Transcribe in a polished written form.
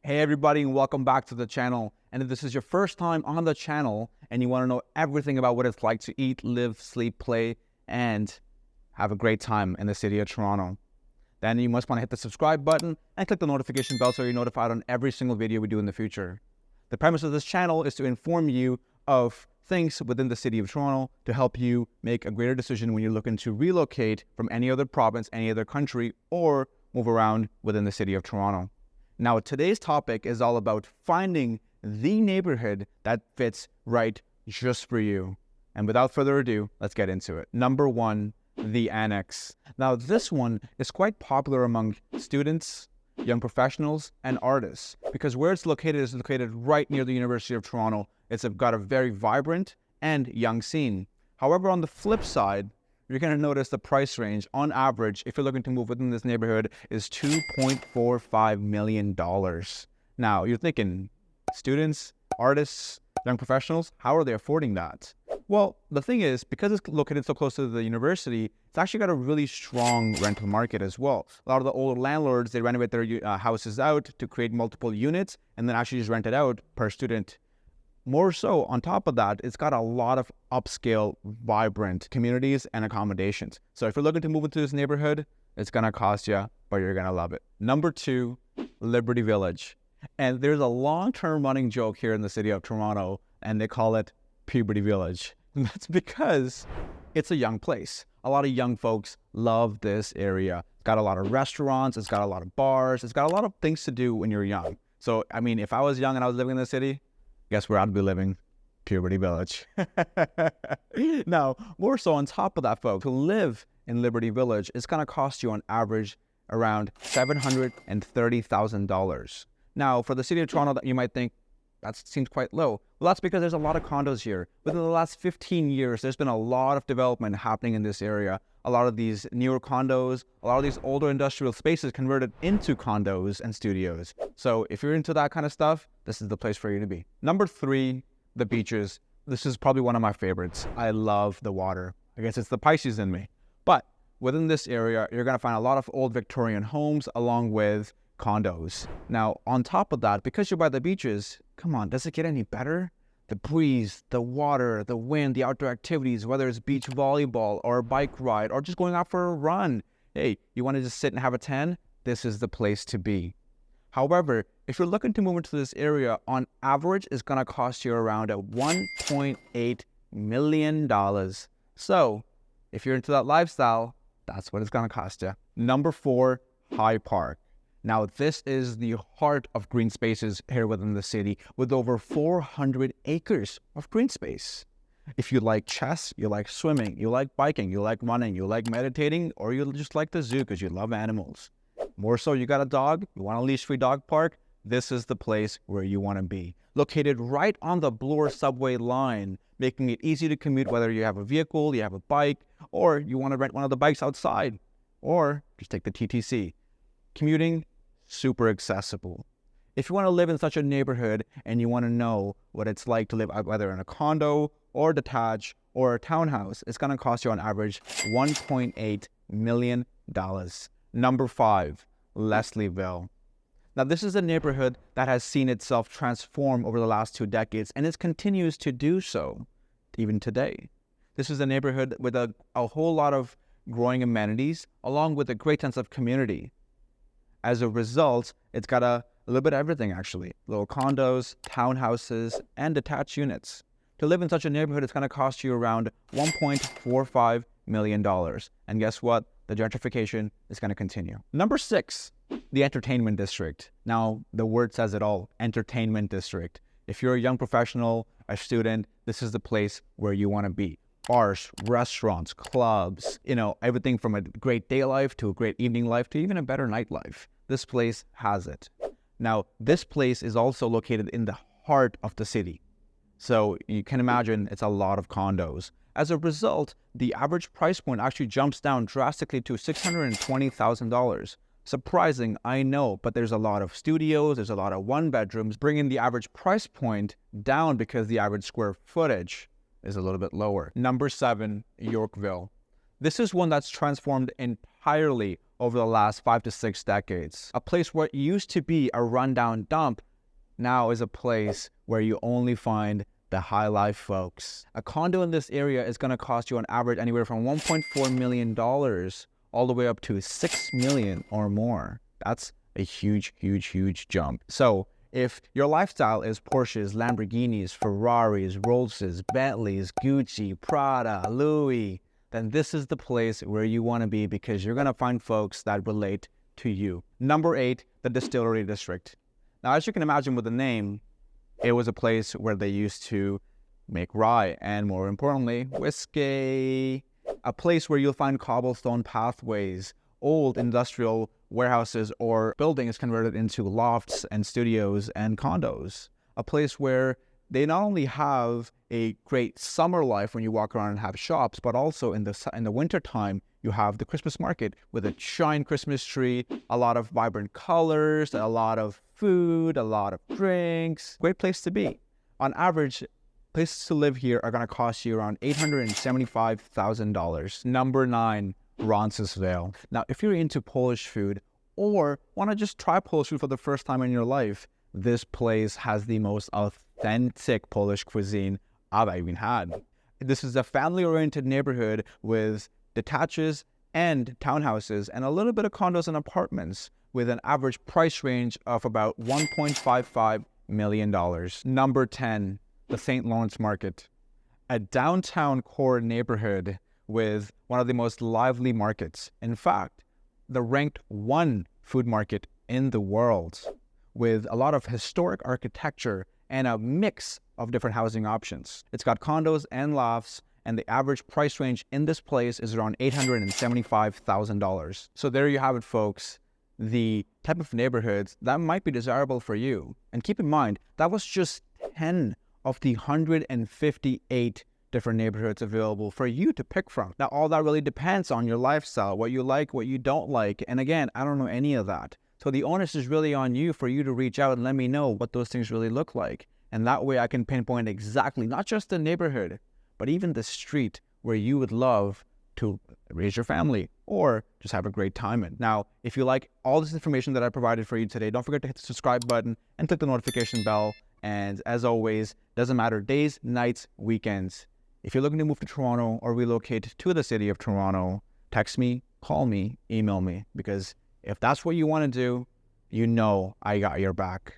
Hey everybody, and welcome back to the channel. And if this is your first time on the channel and you want to know everything about what it's like to eat, live, sleep, play, and have a great time in the city of Toronto, then you must want to hit the subscribe button and click the notification bell so you're notified on every single video we do in the future. The premise of this channel is to inform you of things within the city of Toronto to help you make a greater decision when you're looking to relocate from any other province, any other country, or move around within the city of Toronto. Now, today's topic is all about finding the neighborhood that fits right just for you. And without further ado, let's get into it. Number one, the Annex. Now, this one is quite popular among students, young professionals, and artists because where it's located is located right near the University of Toronto. It's got a very vibrant and young scene. However, on the flip side, you're going to notice the price range on average, if you're looking to move within this neighborhood, is $2.45 million. Now, you're thinking, students, artists, young professionals, how are they affording that? Well, the thing is, because it's located so close to the university, it's actually got a really strong rental market as well. A lot of the older landlords, they renovate their houses out to create multiple units and then actually just rent it out per student. More so, on top of that, it's got a lot of upscale, vibrant communities and accommodations. So if you're looking to move into this neighborhood, it's going to cost you, but you're going to love it. Number two, Liberty Village. And there's a long-term running joke here in the city of Toronto, and they call it Puberty Village. And that's because it's a young place. A lot of young folks love this area. It's got a lot of restaurants, it's got a lot of bars, it's got a lot of things to do when you're young. So, I mean, if I was young and I was living in the city, guess where I'd be living? Puberty Village. Now, more so on top of that, folks, to live in Liberty Village, it's going to cost you on average around $730,000. Now, for the city of Toronto, you might think that seems quite low. Well, that's because there's a lot of condos here. Within the last 15 years, there's been a lot of development happening in this area. A lot of these newer condos, a lot of these older industrial spaces converted into condos and studios. So if you're into that kind of stuff, this is the place for you to be. Number three, the beaches. This is probably one of my favorites. I love the water. I guess it's the Pisces in me. But within this area, you're going to find a lot of old Victorian homes along with condos. Now, on top of that, because you're by the beaches, come on, does it get any better? The breeze, the water, the wind, the outdoor activities, whether it's beach volleyball or a bike ride or just going out for a run. Hey, you want to just sit and have a tan? This is the place to be. However, if you're looking to move into this area, on average, it's going to cost you around $1.8 million. So, if you're into that lifestyle, that's what it's going to cost you. Number four, High Park. Now, this is the heart of green spaces here within the city with over 400 acres of green space. If you like chess, you like swimming, you like biking, you like running, you like meditating, or you just like the zoo because you love animals. More so, you got a dog, you want a leash-free dog park, this is the place where you want to be. Located right on the Bloor subway line, making it easy to commute whether you have a vehicle, you have a bike, or you want to rent one of the bikes outside, or just take the TTC. Commuting, super accessible. If you want to live in such a neighborhood and you want to know what it's like to live whether in a condo or detached or a townhouse, it's going to cost you on average $1.8 million. Number five, Leslieville. Now, this is a neighborhood that has seen itself transform over the last 2 decades, and it continues to do so even today. This is a neighborhood with a whole lot of growing amenities, along with a great sense of community. As a result, it's got a little bit of everything, actually. Little condos, townhouses, and detached units. To live in such a neighborhood, it's going to cost you around $1.45 million. And guess what? The gentrification is going to continue. Number six, the entertainment district. Now, the word says it all, entertainment district. If you're a young professional, a student, this is the place where you want to be. Bars, restaurants, clubs, everything from a great day life to a great evening life to even a better nightlife. This place has it. Now, this place is also located in the heart of the city. So you can imagine it's a lot of condos. As a result, the average price point actually jumps down drastically to $620,000. Surprising, I know, but there's a lot of studios, there's a lot of one-bedrooms, bringing the average price point down because the average square footage is a little bit lower. Number seven, Yorkville. This is one that's transformed entirely over the last 5 to 6 decades. A place where it used to be a rundown dump now is a place where you only find the high life folks. A condo in this area is going to cost you on average anywhere from $1.4 million all the way up to $6 million or more. That's a huge, huge, huge jump. So if your lifestyle is Porsches, Lamborghinis, Ferraris, Rollses, Bentleys, Gucci, Prada, Louis, then this is the place where you want to be, because you're going to find folks that relate to you. Number 8, the Distillery District. Now, as you can imagine with the name, it was a place where they used to make rye and, more importantly, whiskey. A place where you'll find cobblestone pathways, old industrial warehouses or buildings converted into lofts and studios and condos. A place where they not only have a great summer life when you walk around and have shops, but also in the winter time, you have the Christmas market with a giant Christmas tree, a lot of vibrant colors, a lot of food, a lot of drinks. Great place to be. On average, places to live here are going to cost you around $875,000. Number 9, Roncesvalles. Now, if you're into Polish food or want to just try Polish food for the first time in your life, this place has the most authentic Polish cuisine I've even had. This is a family-oriented neighborhood with detaches and townhouses and a little bit of condos and apartments with an average price range of about $1.55 million. Number 10, the St. Lawrence Market. A downtown core neighborhood with one of the most lively markets. In fact, the ranked 1 food market in the world, with a lot of historic architecture and a mix of different housing options. It's got condos and lofts, and the average price range in this place is around $875,000. So there you have it, folks. The type of neighborhoods that might be desirable for you. And keep in mind, that was just 10 of the 158 different neighborhoods available for you to pick from. Now, all that really depends on your lifestyle, what you like, what you don't like. And again, I don't know any of that. So the onus is really on you for you to reach out and let me know what those things really look like. And that way I can pinpoint exactly, not just the neighborhood, but even the street where you would love to raise your family or just have a great time in. Now, if you like all this information that I provided for you today, don't forget to hit the subscribe button and click the notification bell. And as always, doesn't matter days, nights, weekends. If you're looking to move to Toronto or relocate to the city of Toronto, text me, call me, email me, because if that's what you want to do, you know I got your back.